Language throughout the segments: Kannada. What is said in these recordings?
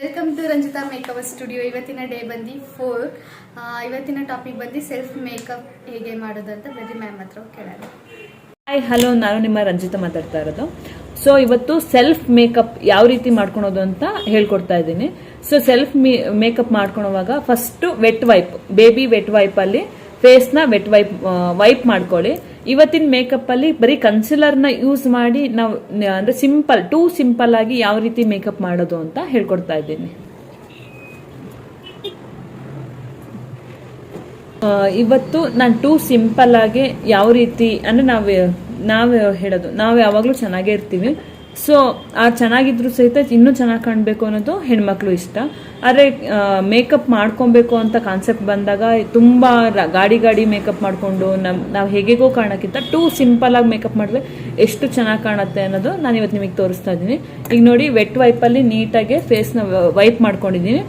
Welcome to Ranjita makeup studio. ಇವತ್ತಿನ ಡೇ ಬಂದು 4. ಇವತ್ತಿನ ಟಾಪಿಕ್ ಬಂದು ಸೆಲ್ಫ್ ಮೇಕಪ್ ಹೇಗೆ ಮಾಡೋದು ಅಂತ ಬರೀ ಮ್ಯಾಮ್ ಹತ್ರ ಕೇಳೋಣ. ಹಾಯ್ ಹಲೋ, ನಾನು ನಿಮ್ಮ ರಂಜಿತಾ ಮಾತಾಡ್ತಾ ಇರೋದು. ಸೊ ಇವತ್ತು ಸೆಲ್ಫ್ ಮೇಕಪ್ ಯಾವ ರೀತಿ ಮಾಡ್ಕೊಳೋದು ಅಂತ ಹೇಳ್ಕೊಡ್ತಾ ಇದ್ದೀನಿ. ಸೊ ಸೆಲ್ಫ್ ಮೇಕಪ್ ಮಾಡ್ಕೊಳುವಾಗ first wet wipe, baby wet wipe ಅಲ್ಲಿ ಫೇಸ್ ನ ವೆಟ್ ವೈಪ್ ಮಾಡ್ಕೊಳ್ಳಿ. ಇವತ್ತಿನ ಮೇಕಪ್ ಅಲ್ಲಿ ಬರೀ ಕನ್ಸಿಲರ್ ನ ಯೂಸ್ ಮಾಡಿ ನಾವು ಅಂದ್ರೆ ಸಿಂಪಲ್ ಆಗಿ ಯಾವ ರೀತಿ ಮೇಕಪ್ ಮಾಡೋದು ಅಂತ ಹೇಳ್ಕೊಡ್ತಾ ಇದ್ದೀನಿ. ಇವತ್ತು ನಾನು ಸಿಂಪಲ್ ಆಗಿ ಯಾವ ರೀತಿ ಅಂದ್ರೆ ನಾವು ಹೇಳೋದು, ನಾವು ಯಾವಾಗಲೂ ಚೆನ್ನಾಗೇ ಇರ್ತೀವಿ. ಸೊ ಆ ಚೆನ್ನಾಗಿದ್ರು ಸಹಿತ ಇನ್ನೂ ಚೆನ್ನಾಗಿ ಕಾಣಬೇಕು ಅನ್ನೋದು ಹೆಣ್ಮಕ್ಳು ಇಷ್ಟ. ಆದರೆ ಮೇಕಪ್ ಮಾಡ್ಕೊಬೇಕು ಅಂತ ಕಾನ್ಸೆಪ್ಟ್ ಬಂದಾಗ ತುಂಬ ಗಾಡಿ ಮೇಕಪ್ ಮಾಡಿಕೊಂಡು ನಾವು ಹೇಗೆಗೋ ಕಾಣೋಕ್ಕಿಂತ ಸಿಂಪಲ್ ಆಗಿ ಮೇಕಪ್ ಮಾಡಿದ್ರೆ ಎಷ್ಟು ಚೆನ್ನಾಗಿ ಕಾಣುತ್ತೆ ಅನ್ನೋದು ನಾನು ಇವತ್ತು ನಿಮಗೆ ತೋರಿಸ್ತಾ ಇದ್ದೀನಿ. ಈಗ ನೋಡಿ, ವೆಟ್ ವೈಪಲ್ಲಿ ನೀಟಾಗಿ ಫೇಸ್ನ ವೈಪ್ ಮಾಡ್ಕೊಂಡಿದ್ದೀನಿ.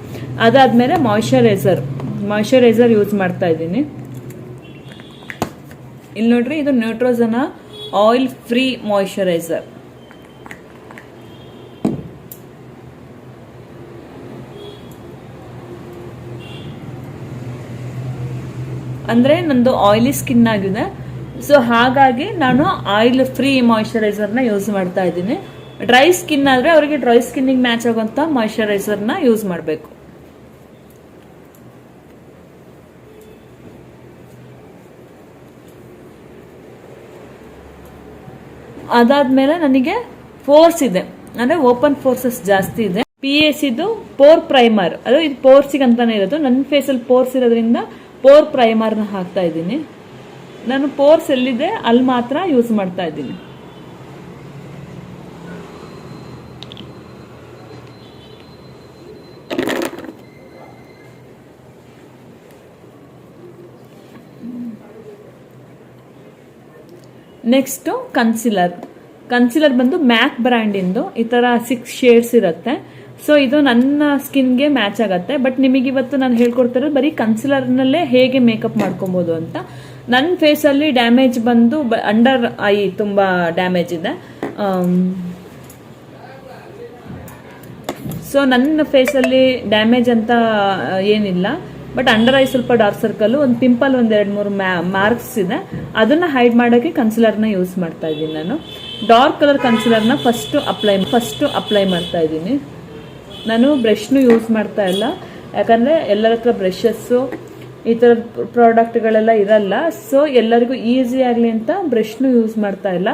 ಅದಾದಮೇಲೆ ಮಾಯ್ಶ್ಚರೈಸರ್ ಯೂಸ್ ಮಾಡ್ತಾ ಇದ್ದೀನಿ. ಇಲ್ಲಿ ನೋಡ್ರಿ, ಇದು ನ್ಯೂಟ್ರೋಜನ ಆಯಿಲ್ ಫ್ರೀ ಮಾಯ್ಶ್ಚರೈಸರ್. ಅಂದ್ರೆ ನಂದು ಆಯಿಲಿ ಸ್ಕಿನ್ ಆಗಿದೆ. ಸೊ ಹಾಗಾಗಿ ನಾನು ಆಯಿಲ್ ಫ್ರೀ ಮಾಯ್ಶ್ಚರೈಸರ್ನ ಯೂಸ್ ಮಾಡ್ತಾ ಇದ್ದೀನಿ. ಡ್ರೈ ಸ್ಕಿನ್ ಆದ್ರೆ ಅವರಿಗೆ ಡ್ರೈ ಸ್ಕಿನ್ನಿಗೆ ಮ್ಯಾಚ್ ಆಗುವಂತ ಮಾಯ್ಶ್ಚರೈಸರ್ನ ಯೂಸ್ ಮಾಡಬೇಕು. ಅದಾದ್ಮೇಲೆ ನನಗೆ ಪೋರ್ಸ್ ಇದೆ, ಅಂದ್ರೆ ಓಪನ್ ಪೋರ್ಸಸ್ ಜಾಸ್ತಿ ಇದೆ. PAC ಇದು ಪೋರ್ ಪ್ರೈಮರ್, ಅದು ಇದು ಪೋರ್ಸಿಗೆ ಅಂತಾನೆ ಇರೋದು. ನನ್ನ ಫೇಸಲ್ಲಿ ಪೋರ್ಸ್ ಇರೋದ್ರಿಂದ ಪೋರ್ ಪ್ರೈಮರ್ನ ಹಾಕ್ತಾ ಇದ್ದೀನಿ. ನಾನು ಪೋರ್ಸ್ ಎಲ್ಲಿದೆ ಅಲ್ಲಿ ಮಾತ್ರ ಯೂಸ್ ಮಾಡ್ತಾ ಇದ್ದೀನಿ. ನೆಕ್ಸ್ಟ್ ಕನ್ಸಿಲರ್ ಬಂದು ಮ್ಯಾಕ್ ಬ್ರ್ಯಾಂಡಿಂದು ಈ ತರ 6 ಶೇಡ್ಸ್ ಇರುತ್ತೆ. ಸೊ ಇದು ನನ್ನ ಸ್ಕಿನ್ಗೆ ಮ್ಯಾಚ್ ಆಗತ್ತೆ. ಬಟ್ ನಿಮಗೆ ಇವತ್ತು ನಾನು ಹೇಳ್ಕೊಡ್ತಿರೋದು ಬರೀ ಕನ್ಸಿಲರ್ನಲ್ಲೇ ಹೇಗೆ ಮೇಕಪ್ ಮಾಡ್ಕೊಬೋದು ಅಂತ. ನನ್ನ ಫೇಸಲ್ಲಿ ಡ್ಯಾಮೇಜ್ ಬಂದು ಅಂಡರ್ ಐ ತುಂಬಾ ಡ್ಯಾಮೇಜ್ ಇದೆ. ಸೊ ನನ್ನ ಫೇಸಲ್ಲಿ ಡ್ಯಾಮೇಜ್ ಅಂತ ಏನಿಲ್ಲ, ಬಟ್ ಅಂಡರ್ ಐ ಸ್ವಲ್ಪ ಡಾರ್ಕ್ ಸರ್ಕಲ್, ಒಂದು ಪಿಂಪಲ್, ಒಂದ್ 2-3 ಮಾರ್ಕ್ಸ್ ಇದೆ. ಅದನ್ನ ಹೈಡ್ ಮಾಡೋಕೆ ಕನ್ಸಿಲರ್ನ ಯೂಸ್ ಮಾಡ್ತಾ ಇದ್ದೀನಿ. ನಾನು ಡಾರ್ಕ್ ಕಲರ್ ಕನ್ಸಿಲರ್ನ ಫಸ್ಟ್ ಅಪ್ಲೈ ಮಾಡ್ತಾ ಇದ್ದೀನಿ. ನಾನು ಬ್ರಷ್ನು ಯೂಸ್ ಮಾಡ್ತಾ ಇಲ್ಲ, ಯಾಕಂದ್ರೆ ಎಲ್ಲರ ಹತ್ರ ಬ್ರಷಸ್ಸು ಈ ಥರದ ಪ್ರಾಡಕ್ಟ್ಗಳೆಲ್ಲ ಇರಲ್ಲ. ಸೊ ಎಲ್ಲರಿಗೂ ಈಸಿ ಆಗಲಿ ಅಂತ ಬ್ರಷ್ನು ಯೂಸ್ ಮಾಡ್ತಾ ಇಲ್ಲ.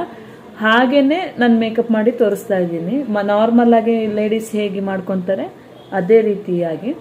ಹಾಗೇನೆ ನಾನು ಮೇಕಪ್ ಮಾಡಿ ತೋರಿಸ್ತಾ ಇದ್ದೀನಿ. ನಾರ್ಮಲ್ ಆಗಿ ಲೇಡೀಸ್ ಹೇಗೆ ಮಾಡ್ಕೊತಾರೆ ಅದೇ ರೀತಿಯಾಗಿ.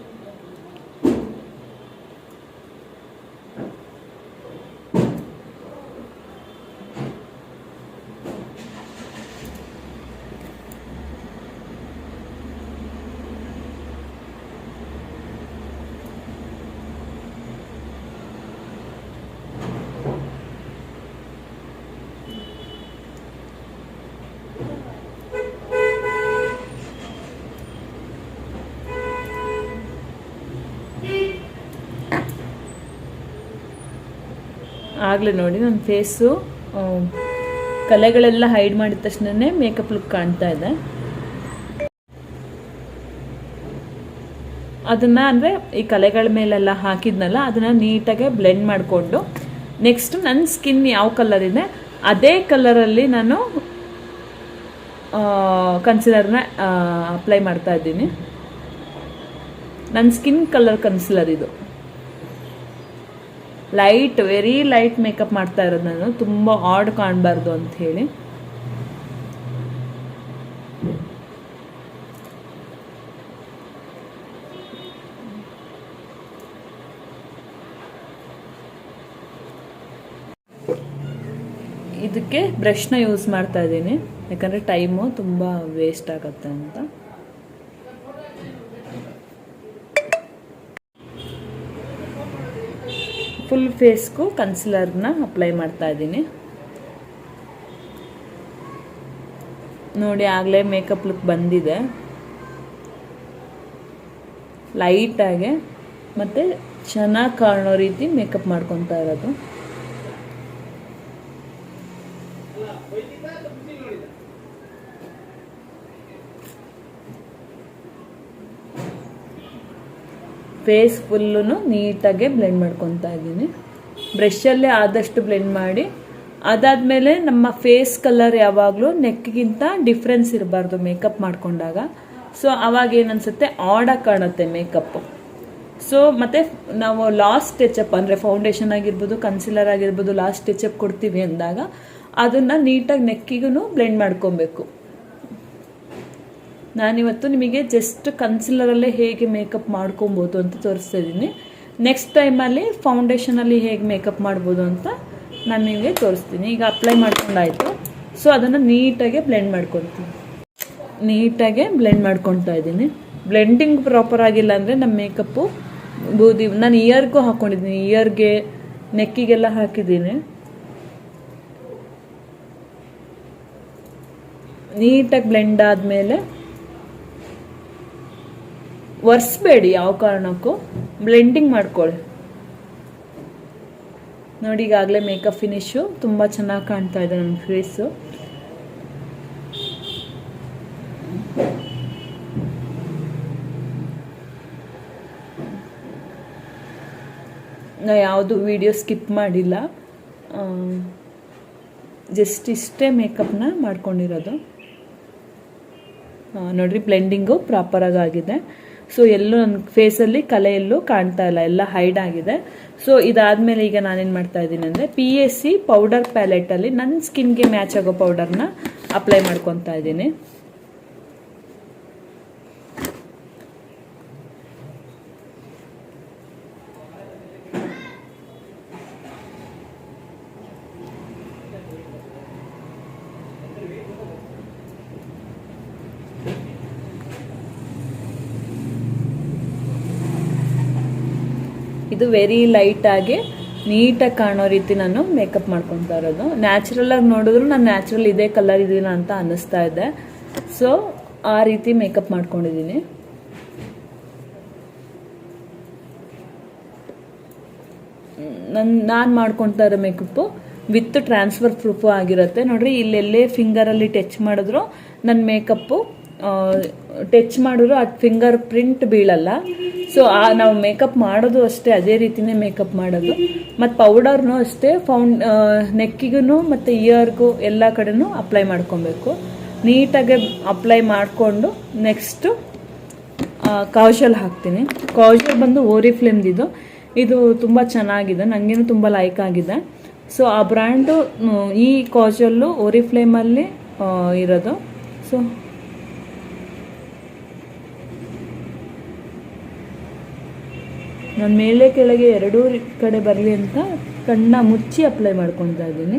ಆಗಲೇ ನೋಡಿ, ನನ್ನ ಫೇಸು ಕಲೆಗಳೆಲ್ಲ ಹೈಡ್ ಮಾಡಿದ ತಕ್ಷಣನೇ ಮೇಕಪ್ ಲುಕ್ ಕಾಣ್ತಾ ಇದೆ. ಅದನ್ನ ಅಂದರೆ ಈ ಕಲೆಗಳ ಮೇಲೆಲ್ಲ ಹಾಕಿದ್ನಲ್ಲ, ಅದನ್ನ ನೀಟಾಗಿ ಬ್ಲೆಂಡ್ ಮಾಡಿಕೊಂಡು ನೆಕ್ಸ್ಟ್ ನನ್ನ ಸ್ಕಿನ್ ಯಾವ ಕಲರ್ ಇದೆ ಅದೇ ಕಲರಲ್ಲಿ ನಾನು ಕನ್ಸಿಲರ್ನ ಅಪ್ಲೈ ಮಾಡ್ತಾ ಇದ್ದೀನಿ. ನನ್ನ ಸ್ಕಿನ್ ಕಲರ್ ಕನ್ಸಿಲರ್ ಇದು. ವೆರಿ ಲೈಟ್ ಮೇಕಪ್ ಮಾಡ್ತಾ ಇರೋದು ನಾನು, ತುಂಬ ಆಡ್ ಕಾಣಬಾರ್ದು ಅಂತ ಹೇಳಿ. ಇದಕ್ಕೆ ಬ್ರಷ್ನ ಯೂಸ್ ಮಾಡ್ತಾ ಇದ್ದೀನಿ, ಯಾಕಂದ್ರೆ ಟೈಮು ತುಂಬ ವೇಸ್ಟ್ ಆಗುತ್ತೆ ಅಂತ. ಫುಲ್ ಫೇಸ್ಗೂ ಕನ್ಸಿಲರ್ನ ಅಪ್ಲೈ ಮಾಡ್ತಾ ಇದ್ದೀನಿ. ನೋಡಿ, ಆಗಲೇ ಮೇಕಪ್ ಲುಕ್ ಬಂದಿದೆ. ಲೈಟಾಗಿ ಮತ್ತೆ ಚೆನ್ನಾಗಿ ಕಾಣೋ ರೀತಿ ಮೇಕಪ್ ಮಾಡ್ಕೊತಾ ಇರೋದು. ಫೇಸ್ ಫುಲ್ಲು ನೀಟಾಗಿ ಬ್ಲೆಂಡ್ ಮಾಡ್ಕೊತಾ ಇದ್ದೀನಿ. ಬ್ರಷಲ್ಲೇ ಆದಷ್ಟು ಬ್ಲೆಂಡ್ ಮಾಡಿ, ಅದಾದಮೇಲೆ ನಮ್ಮ ಫೇಸ್ ಕಲರ್ ಯಾವಾಗಲೂ ನೆಕ್ಗಿಂತ ಡಿಫ್ರೆನ್ಸ್ ಇರಬಾರ್ದು ಮೇಕಪ್ ಮಾಡ್ಕೊಂಡಾಗ. ಸೊ ಅವಾಗ ಏನನ್ಸುತ್ತೆ, ಆಡಾಗಿ ಕಾಣುತ್ತೆ ಮೇಕಪ್ಪು. ಸೊ ಮತ್ತು ನಾವು ಲಾಸ್ಟ್ ಟಚಪ್ ಅಂದರೆ ಫೌಂಡೇಶನ್ ಆಗಿರ್ಬೋದು, ಕನ್ಸಿಲರ್ ಆಗಿರ್ಬೋದು, ಲಾಸ್ಟ್ ಟಚಪ್ ಕೊಡ್ತೀವಿ ಅಂದಾಗ ಅದನ್ನು ನೀಟಾಗಿ ನೆಕ್ಕಿಗೂ ಬ್ಲೆಂಡ್ ಮಾಡ್ಕೊಬೇಕು. ನಾನಿವತ್ತು ನಿಮಗೆ ಜಸ್ಟ್ ಕನ್ಸಿಲರಲ್ಲೇ ಹೇಗೆ ಮೇಕಪ್ ಮಾಡ್ಕೊಬೋದು ಅಂತ ತೋರಿಸ್ತಾ ಇದ್ದೀನಿ. ನೆಕ್ಸ್ಟ್ ಟೈಮಲ್ಲಿ ಫೌಂಡೇಶನಲ್ಲಿ ಹೇಗೆ ಮೇಕಪ್ ಮಾಡ್ಬೋದು ಅಂತ ನಾನು ನಿಮಗೆ ತೋರಿಸ್ತೀನಿ. ಈಗ ಅಪ್ಲೈ ಮಾಡ್ಕೊಂಡಾಯಿತು. ಸೊ ಅದನ್ನು ನೀಟಾಗೆ ಬ್ಲೆಂಡ್ ಮಾಡ್ಕೊತೀನಿ. ನೀಟಾಗೆ ಬ್ಲೆಂಡ್ ಮಾಡ್ಕೊತಾ ಇದ್ದೀನಿ. ಬ್ಲೆಂಡಿಂಗ್ ಪ್ರಾಪರ್ ಆಗಿಲ್ಲ ಅಂದರೆ ನಮ್ಮ ಮೇಕಪ್ಪು ಬೂದಿ. ನಾನು ಇಯರ್ಗೂ ಹಾಕ್ಕೊಂಡಿದ್ದೀನಿ, ಇಯರ್ಗೆ ನೆಕ್ಕಿಗೆಲ್ಲ ಹಾಕಿದ್ದೀನಿ. ನೀಟಾಗಿ ಬ್ಲೆಂಡ್ ಆದಮೇಲೆ ಒರೆಸ್ಬೇಡಿ, ಯಾವ ಕಾರಣಕ್ಕೂ ಬ್ಲೆಂಡಿಂಗ್ ಮಾಡ್ಕೊಳ್ಳಿ. ನೋಡಿ, ಈಗಾಗಲೇ ಮೇಕಪ್ ಫಿನಿಶು ತುಂಬ ಚೆನ್ನಾಗಿ ಕಾಣ್ತಾ ಇದೆ ನನ್ನ ಫೇಸು. ನಾ ಯಾವುದು ವಿಡಿಯೋ ಸ್ಕಿಪ್ ಮಾಡಿಲ್ಲ, ಜಸ್ಟ್ ಇಷ್ಟೇ ಮೇಕಪ್ನ ಮಾಡ್ಕೊಂಡಿರೋದು. ನೋಡ್ರಿ, ಬ್ಲೆಂಡಿಂಗು ಪ್ರಾಪರಾಗಿ ಆಗಿದೆ. ಸೊ ಎಲ್ಲೂ ನನ್ನ ಫೇಸಲ್ಲಿ ಕಲೆ ಎಲ್ಲೂ ಕಾಣ್ತಾ ಇಲ್ಲ, ಎಲ್ಲ ಹೈಡ್ ಆಗಿದೆ. ಸೊ ಇದಾದಮೇಲೆ ಈಗ ನಾನೇನು ಮಾಡ್ತಾ ಇದ್ದೀನಿ ಅಂದರೆ PAC ಪೌಡರ್ ಪ್ಯಾಲೆಟಲ್ಲಿ ನನ್ನ ಸ್ಕಿನ್ಗೆ ಮ್ಯಾಚ್ ಆಗೋ ಪೌಡರ್ನ ಅಪ್ಲೈ ಮಾಡ್ಕೊತಾ ಇದ್ದೀನಿ. ಇದು ವೆರಿ ಲೈಟಾಗಿ ನೀಟಾಗಿ ಕಾಣೋ ರೀತಿ ನಾನು ಮೇಕಪ್ ಮಾಡ್ಕೊತಾ ಇರೋದು. ನ್ಯಾಚುರಲಾಗಿ ನೋಡಿದ್ರು ನಾನು ನ್ಯಾಚುರಲ್ ಇದೇ ಕಲರ್ ಇದೀನ ಅಂತ ಅನ್ನಿಸ್ತಾ ಇದೆ. ಸೊ ಆ ರೀತಿ ಮೇಕಪ್ ಮಾಡ್ಕೊಂಡಿದ್ದೀನಿ. ನಾನು ಮಾಡ್ಕೊತಾ ಇರೋ ಮೇಕಪ್ಪು ವಿತ್ ಟ್ರಾನ್ಸ್ಫರ್ ಪ್ರೂಫು ಆಗಿರುತ್ತೆ. ನೋಡ್ರಿ, ಇಲ್ಲೆಲ್ಲೇ ಫಿಂಗರಲ್ಲಿ ಟಚ್ ಮಾಡಿದ್ರು ನನ್ನ ಮೇಕಪ್ಪು ಟಚ್ ಮಾಡಿದ್ರು ಅದು ಫಿಂಗರ್ ಪ್ರಿಂಟ್ ಬೀಳಲ್ಲ. ಸೊ ನಾವು ಮೇಕಪ್ ಮಾಡೋದು ಅಷ್ಟೇ ಅದೇ ರೀತಿನೇ ಮೇಕಪ್ ಮಾಡೋದು. ಮತ್ತು ಪೌಡರ್ನು ಅಷ್ಟೇ ನೆಕ್ಕಿಗೂ ಮತ್ತು ಇಯರ್ಗೂ ಎಲ್ಲ ಕಡೆನೂ ಅಪ್ಲೈ ಮಾಡ್ಕೊಬೇಕು. ನೀಟಾಗಿ ಅಪ್ಲೈ ಮಾಡಿಕೊಂಡು ನೆಕ್ಸ್ಟು ಕಾಜಲ್ ಹಾಕ್ತೀನಿ. ಕಾಜಲ್ ಬಂದು ಓರಿಫ್ಲೇಮ್ದಿದು. ಇದು ತುಂಬ ಚೆನ್ನಾಗಿದೆ, ನನಗೇನು ತುಂಬ ಲೈಕ್ ಆಗಿದೆ. ಸೊ ಆ ಬ್ರ್ಯಾಂಡು ಈ ಕಾಜಲ್ಲು ಓರಿಫ್ಲೇಮಲ್ಲಿ ಇರೋದು. ಸೊ ನಾನು ಮೇಲೆ ಕೆಳಗೆ ಎರಡೂ ಕಡೆ ಬರಲಿ ಅಂತ ಕಣ್ಣ ಮುಚ್ಚಿ ಅಪ್ಲೈ ಮಾಡ್ಕೊತಾ ಇದ್ದೀನಿ.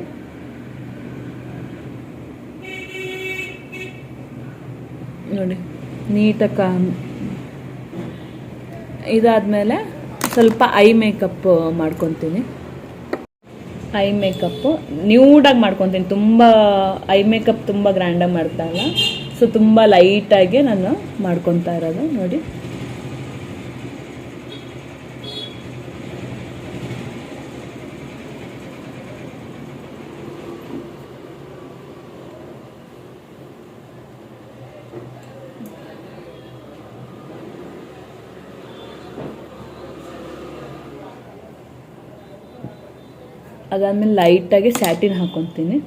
ನೋಡಿ, ನೀಟಾಗಿ ಇದಾದಮೇಲೆ ಸ್ವಲ್ಪ ಐ ಮೇಕಪ್ ಮಾಡ್ಕೊತೀನಿ. ಐ ಮೇಕಪ್ಪು ನ್ಯೂಡಾಗಿ ಮಾಡ್ಕೊತೀನಿ. ತುಂಬ ಐ ಮೇಕಪ್ ತುಂಬ ಗ್ರ್ಯಾಂಡಾಗಿ ಮಾಡ್ತಾ ಇಲ್ಲ. ಸೊ ತುಂಬ ಲೈಟಾಗಿ ನಾನು ಮಾಡ್ಕೊತಾ ಇರೋದು. ನೋಡಿ, ಅದಾದಮೇಲೆ ಲೈಟಾಗಿ ಸ್ಯಾಟಿನ್ ಹಾಕ್ಕೊತೀನಿ.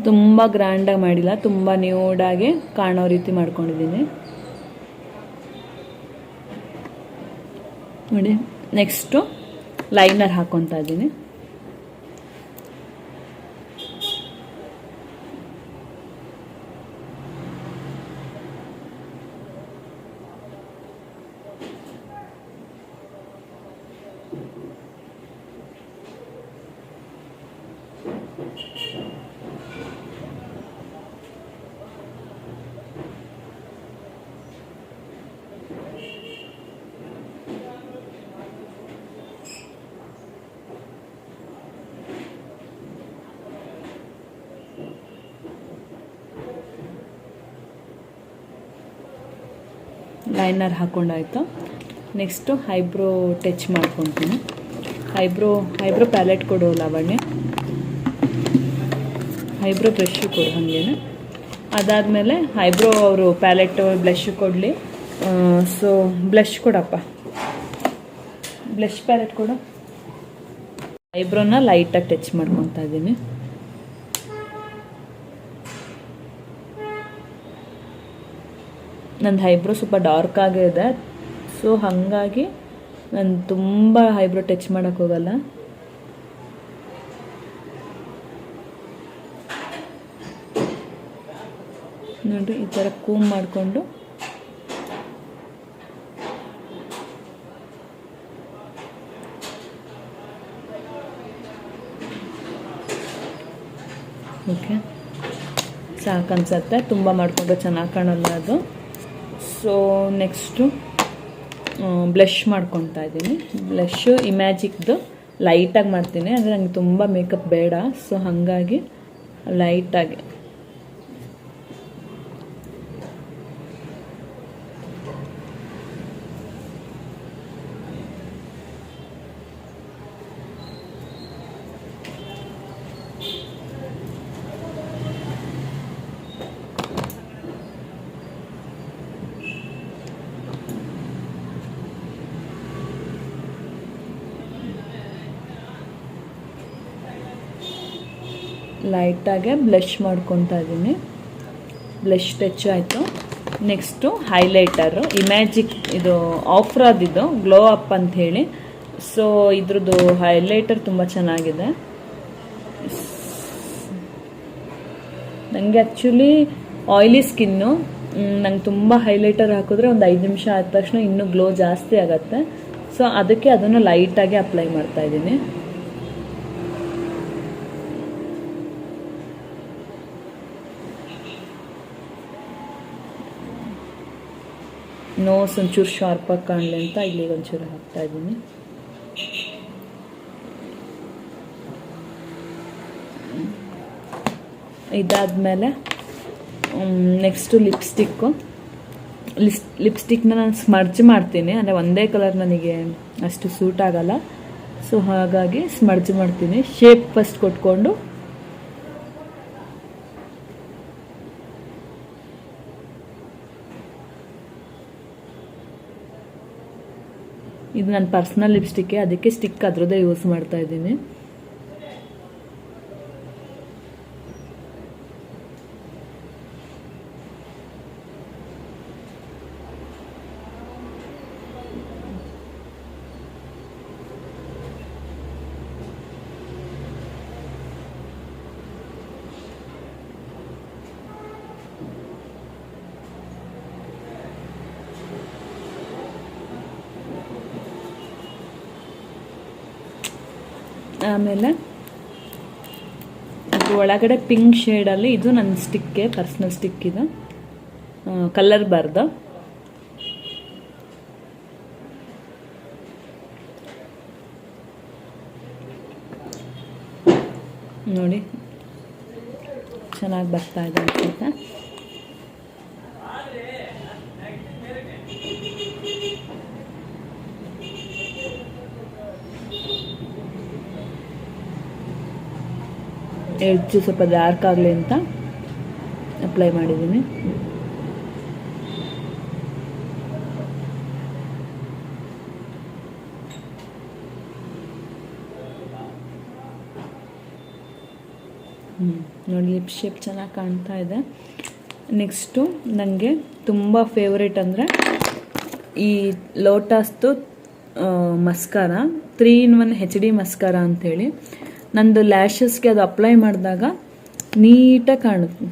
ತುಂಬ ಗ್ರ್ಯಾಂಡಾಗಿ ಮಾಡಿಲ್ಲ, ತುಂಬ ನ್ಯೂಡಾಗಿ ಕಾಣೋ ರೀತಿ ಮಾಡ್ಕೊಂಡಿದ್ದೀನಿ. ನೋಡಿ, ನೆಕ್ಸ್ಟು ಲೈನರ್ ಹಾಕ್ಕೊತಾ ಇದ್ದೀನಿ. ಲೈನರ್ ಹಾಕ್ಕೊಂಡಾಯ್ತು. ನೆಕ್ಸ್ಟು ಐಬ್ರೋ ಟಚ್ ಮಾಡ್ಕೊತೀನಿ. ಐಬ್ರೋ ಪ್ಯಾಲೆಟ್ ಕೊಡು ಲಾವಣ್ಯ, ಐಬ್ರೋ ಬ್ರಷ್ಷು ಕೊಡು ಹಾಗೇನೆ. ಅದಾದಮೇಲೆ ಐಬ್ರೋ ಅವರು ಪ್ಯಾಲೆಟ್ ಬ್ಲಷ್ ಕೊಡಲಿ. ಸೊ ಬ್ಲಷ್ ಕೊಡಪ್ಪ, ಬ್ಲಷ್ ಪ್ಯಾಲೆಟ್ ಕೊಡು. ಐಬ್ರೋನ ಲೈಟಾಗಿ ಟಚ್ ಮಾಡ್ಕೊತಾ ಇದ್ದೀನಿ. ನಂದು ಐಬ್ರೋ ಸ್ವಲ್ಪ ಡಾರ್ಕ್ ಆಗೇ ಇದೆ, ಸೊ ಹಾಗಾಗಿ ನಾನು ತುಂಬ ಐಬ್ರೋ ಟಚ್ ಮಾಡೋಕ್ಕೆ ಹೋಗಲ್ಲ. ನೋಡಿರಿ, ಈ ಥರ ಕೂಮ್ ಮಾಡಿಕೊಂಡು ಓಕೆ ಸಾಕು ಅನ್ಸತ್ತೆ. ತುಂಬ ಮಾಡಿಕೊಂಡ್ರೆ ಚೆನ್ನಾಗಿ ಕಾಣಲ್ಲ ಅದು. ಸೊ ನೆಕ್ಸ್ಟು ಬ್ಲಷ್ ಮಾಡ್ಕೊತಾ ಇದ್ದೀನಿ. ಬ್ಲಷ್ಷು ಇಮ್ಯಾಜಿಕ್ದು ಲೈಟಾಗಿ ಮಾಡ್ತೀನಿ, ಅಂದರೆ ನನಗೆ ತುಂಬ ಮೇಕಪ್ ಬೇಡ. ಸೊ ಹಾಗಾಗಿ ಲೈಟಾಗಿ ಲೈಟಾಗೆ ಬ್ಲಷ್ ಮಾಡ್ಕೊತಾ ಇದ್ದೀನಿ. ಬ್ಲಷ್ ಟಚ್ ಆಯಿತು. ನೆಕ್ಸ್ಟು ಹೈಲೈಟರು ಇಮ್ಯಾಜಿಕ್, ಇದು ಆಫ್ರಾದಿದ್ದು ಗ್ಲೋ ಅಪ್ ಅಂತ ಹೇಳಿ. ಸೊ ಇದ್ರದ್ದು ಹೈಲೈಟರ್ ತುಂಬ ಚೆನ್ನಾಗಿದೆ. ನನಗೆ ಆ್ಯಕ್ಚುಲಿ ಆಯಿಲಿ ಸ್ಕಿನ್ನು, ನಂಗೆ ತುಂಬ ಹೈಲೈಟರ್ ಹಾಕಿದ್ರೆ ಒಂದು 5 ನಿಮಿಷ ಆದ ತಕ್ಷಣ ಇನ್ನೂ ಗ್ಲೋ ಜಾಸ್ತಿ ಆಗುತ್ತೆ. ಸೊ ಅದಕ್ಕೆ ಅದನ್ನು ಲೈಟಾಗಿ ಅಪ್ಲೈ ಮಾಡ್ತಾಯಿದ್ದೀನಿ. ನೋಸ್ ಒಂಚೂರು ಶಾರ್ಪಾಗಿ ಕಾಣಲಿ ಅಂತ ಇಲ್ಲಿಗೆ ಒಂಚೂರು ಹಾಕ್ತಾ ಇದ್ದೀನಿ. ಇದಾದಮೇಲೆ ನೆಕ್ಸ್ಟು ಲಿಪ್ಸ್ಟಿಕ್ನ ನಾನು ಸ್ಮರ್ಜ್ ಮಾಡ್ತೀನಿ. ಅಂದರೆ ಒಂದೇ ಕಲರ್ ನನಗೆ ಅಷ್ಟು ಸೂಟ್ ಆಗಲ್ಲ. ಸೊ ಹಾಗಾಗಿ ಸ್ಮರ್ಜ್ ಮಾಡ್ತೀನಿ. ಶೇಪ್ ಫಸ್ಟ್ ಕೊಟ್ಕೊಂಡು ಇದು ನನ್ನ ಪರ್ಸ್ನಲ್ ಲಿಪ್ಸ್ಟಿಕ್ಕೆ, ಅದಕ್ಕೆ ಸ್ಟಿಕ್ ಅದರದ್ದೇ ಯೂಸ್ ಮಾಡ್ತಾ ಇದ್ದೀನಿ. ಆಮೇಲೆ ಅದ್ರ ಒಳಗಡೆ ಪಿಂಕ್ ಶೇಡಲ್ಲಿ ಇದು ನನ್ನ ಸ್ಟಿಕ್ಕೆ, ಪರ್ಸ್ನಲ್ ಸ್ಟಿಕ್ ಇದು, ಕಲರ್ ಬಾರ್ದು. ನೋಡಿ ಚೆನ್ನಾಗಿ ಬರ್ತಾ ಇದೆ ಅನ್ಸುತ್ತೆ. ಎಡ್ಜು ಸ್ವಲ್ಪ ಡಾರ್ಕ್ ಆಗಲಿ ಅಂತ ಅಪ್ಲೈ ಮಾಡಿದ್ದೀನಿ. ನೋಡಿ ಲಿಪ್ ಶೇಪ್ ಚೆನ್ನಾಗಿ ಕಾಣ್ತಾ ಇದೆ. ನೆಕ್ಸ್ಟು ನನಗೆ ತುಂಬ ಫೇವ್ರೇಟ್ ಅಂದರೆ ಈ ಲೋಟಸ್ದು ಮಸ್ಕಾರ 3-in-1 HD ಮಸ್ಕಾರ ಅಂಥೇಳಿ. ನಂದು ಲ್ಯಾಶಸ್ಗೆ ಅದು ಅಪ್ಲೈ ಮಾಡಿದಾಗ ನೀಟಾಗಿ ಕಾಣುತ್ತೆ,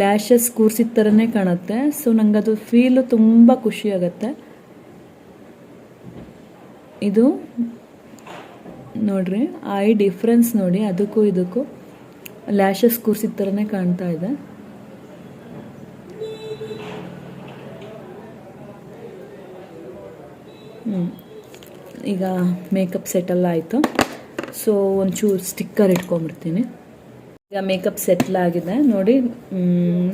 ಲ್ಯಾಶಸ್ ಕೂರ್ಸಿದ ಥರನೇ ಕಾಣುತ್ತೆ. ಸೊ ನನಗದು ಫೀಲು ತುಂಬ ಖುಷಿ ಆಗುತ್ತೆ. ಇದು ನೋಡ್ರಿ ಐ ಡಿಫ್ರೆನ್ಸ್ ನೋಡಿ, ಅದಕ್ಕೂ ಇದಕ್ಕೂ ಲ್ಯಾಶಸ್ ಕೂರ್ಸಿದ ಥರನೇ ಕಾಣ್ತಾ ಇದೆ. ಈಗ ಮೇಕಪ್ ಸೆಟೆಲ್ಲ ಆಯಿತು. ಸೊ ಒಂಚೂರು ಸ್ಟಿಕ್ಕರ್ ಇಟ್ಕೊಂಡ್ಬಿಡ್ತೀನಿ. ಈಗ ಮೇಕಪ್ ಸೆಟ್ಲ್ ಆಗಿದೆ ನೋಡಿ.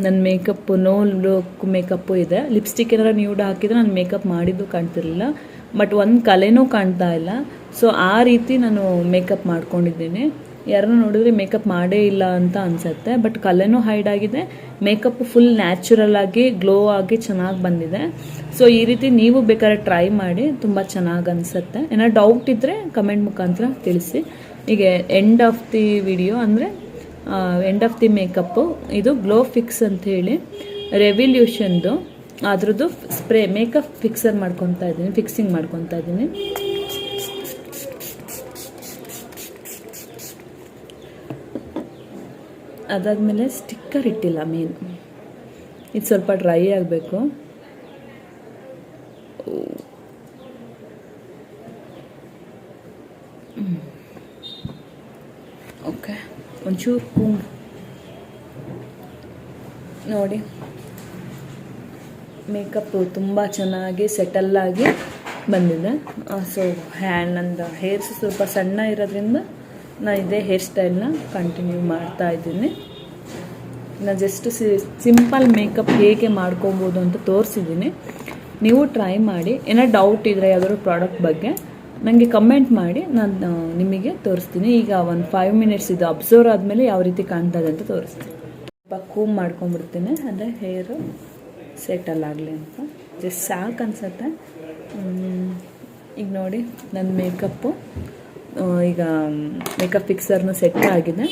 ನನ್ನ ಮೇಕಪ್ ನೋ ಲುಕ್ ಮೇಕಪ್ಪು ಇದೆ. ಲಿಪ್ಸ್ಟಿಕ್ ಏನಾರ ನ್ಯೂಡ್ ಹಾಕಿದ್ರೆ ನಾನು ಮೇಕಪ್ ಮಾಡಿದ್ದು ಕಾಣ್ತಿರ್ಲಿಲ್ಲ, ಬಟ್ ಒಂದು ಕಲೆನೂ ಕಾಣ್ತಾ ಇಲ್ಲ. ಸೊ ಆ ರೀತಿ ನಾನು ಮೇಕಪ್ ಮಾಡ್ಕೊಂಡಿದ್ದೀನಿ. ಯಾರನ್ನ ನೋಡಿದ್ರೆ ಮೇಕಪ್ ಮಾಡೇ ಇಲ್ಲ ಅಂತ ಅನ್ಸುತ್ತೆ, ಬಟ್ ಕಲೆನೂ ಹೈಡ್ ಆಗಿದೆ, ಮೇಕಪ್ ಫುಲ್ ನ್ಯಾಚುರಲ್ ಆಗಿ ಗ್ಲೋ ಆಗಿ ಚೆನ್ನಾಗಿ ಬಂದಿದೆ. ಸೊ ಈ ರೀತಿ ನೀವು ಬೇಕಾದ್ರೆ ಟ್ರೈ ಮಾಡಿ, ತುಂಬ ಚೆನ್ನಾಗಿ ಅನಿಸುತ್ತೆ. ಏನಾದ್ರು ಡೌಟ್ ಇದ್ದರೆ ಕಮೆಂಟ್ ಮುಖಾಂತರ ತಿಳಿಸಿ. ಈಗ ಎಂಡ್ ಆಫ್ ದಿ ವಿಡಿಯೋ ಅಂದರೆ ಎಂಡ್ ಆಫ್ ದಿ ಮೇಕಪ್ಪು ಇದು ಗ್ಲೋ ಫಿಕ್ಸ್ ಅಂತ ಹೇಳಿ ರೆವಲ್ಯೂಷನ್ದು ಅದ್ರದ್ದು ಸ್ಪ್ರೇ ಮೇಕಪ್ ಫಿಕ್ಸಿಂಗ್ ಮಾಡ್ಕೊತಾ ಇದ್ದೀನಿ. ಅದಾದಮೇಲೆ ಸ್ಟಿಕ್ಕರ್ ಇಟ್ಟಿಲ್ಲ ಮೇನ್, ಇದು ಸ್ವಲ್ಪ ಡ್ರೈ ಆಗಬೇಕು. ಓಕೆ, ಒಂಚೂರು ಕೂಮ್ ನೋಡಿ. ಮೇಕಪ್ಪು ತುಂಬ ಚೆನ್ನಾಗಿ ಸೆಟಲ್ ಆಗಿ ಬಂದಿದೆ. ಸೊ ನಂದು ಹೇರ್ಸ್ ಸ್ವಲ್ಪ ಸಣ್ಣ ಇರೋದ್ರಿಂದ ನಾನು ಇದೇ ಹೇರ್ ಸ್ಟೈಲ್ನ ಕಂಟಿನ್ಯೂ ಮಾಡ್ತಾ ಇದ್ದೀನಿ. ನಾನು ಜಸ್ಟ್ ಸಿಂಪಲ್ ಮೇಕಪ್ ಹೇಗೆ ಮಾಡ್ಕೊಬೋದು ಅಂತ ತೋರಿಸಿದ್ದೀನಿ. ನೀವು ಟ್ರೈ ಮಾಡಿ. ಏನೋ ಡೌಟ್ ಇದ್ದರೆ ಯಾವ್ದಾದ್ರು ಪ್ರಾಡಕ್ಟ್ ಬಗ್ಗೆ ನನಗೆ ಕಮೆಂಟ್ ಮಾಡಿ, ನಾನು ನಿಮಗೆ ತೋರಿಸ್ತೀನಿ. ಈಗ ಒಂದು 5 ಮಿನಿಟ್ಸ್ ಇದು ಅಬ್ಸರ್ವ್ ಆದಮೇಲೆ ಯಾವ ರೀತಿ ಕಾಣ್ತಾ ಇದೆ ಅಂತ ತೋರಿಸ್ತೀನಿ. ಸ್ವಲ್ಪ ಕೂಮ್ ಮಾಡ್ಕೊಂಡ್ಬಿಡ್ತೀನಿ, ಅಂದರೆ ಹೇರು ಸೆಟಲ್ ಆಗಲಿ ಅಂತ. ಜಸ್ಟ್ ಸಾಕು ಅನಿಸುತ್ತೆ. ಈಗ ನೋಡಿ ನನ್ನ ಮೇಕಪ್ಪು ಈಗ ಮೇಕಪ್ ಫಿಕ್ಸರ್ನು ಸೆಟ್ ಆಗಿದೆ.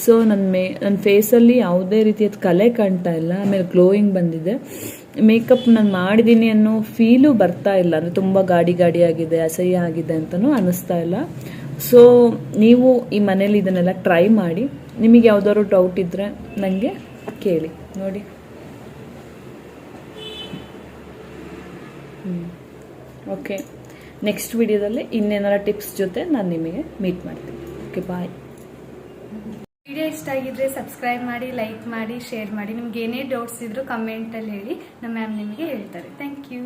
ಸೊ ನನ್ನ ಫೇಸಲ್ಲಿ ಯಾವುದೇ ರೀತಿಯ ಕಲೆ ಕಾಣ್ತಾ ಇಲ್ಲ. ಆಮೇಲೆ ಗ್ಲೋಯಿಂಗ್ ಬಂದಿದೆ. ಮೇಕಪ್ ನಾನು ಮಾಡಿದ್ದೀನಿ ಅನ್ನೋ ಫೀಲು ಬರ್ತಾ ಇಲ್ಲ, ಅಂದರೆ ತುಂಬ ಗಾಡಿ ಆಗಿದೆ, ಅಸಹ್ಯ ಆಗಿದೆ ಅಂತಲೂ ಅನ್ನಿಸ್ತಾ ಇಲ್ಲ. ಸೊ ನೀವು ಈ ಮನೇಲಿ ಇದನ್ನೆಲ್ಲ ಟ್ರೈ ಮಾಡಿ. ನಿಮಗೆ ಯಾವ್ದಾದ್ರು ಡೌಟ್ ಇದ್ದರೆ ನನಗೆ ಕೇಳಿ. ನೋಡಿ ಓಕೆ, ನೆಕ್ಸ್ಟ್ ವಿಡಿಯೋದಲ್ಲಿ ಇನ್ನೇನಾರ ಟಿಪ್ಸ್ ಜೊತೆ ನಾನು ನಿಮಗೆ ಮೀಟ್ ಮಾಡ್ತೀನಿ. ಓಕೆ, ಬಾಯ್. ವಿಡಿಯೋ ಇಷ್ಟ ಆಗಿದ್ರೆ ಸಬ್ಸ್ಕ್ರೈಬ್ ಮಾಡಿ, ಲೈಕ್ ಮಾಡಿ, ಶೇರ್ ಮಾಡಿ. ನಿಮ್ಗೆ ಏನೇ ಡೌಟ್ಸ್ ಇದ್ರೂ ಕಮೆಂಟಲ್ಲಿ ಹೇಳಿ, ನಮ್ಮ ಮ್ಯಾಮ್ ನಿಮಗೆ ಹೇಳ್ತಾರೆ. Thank you.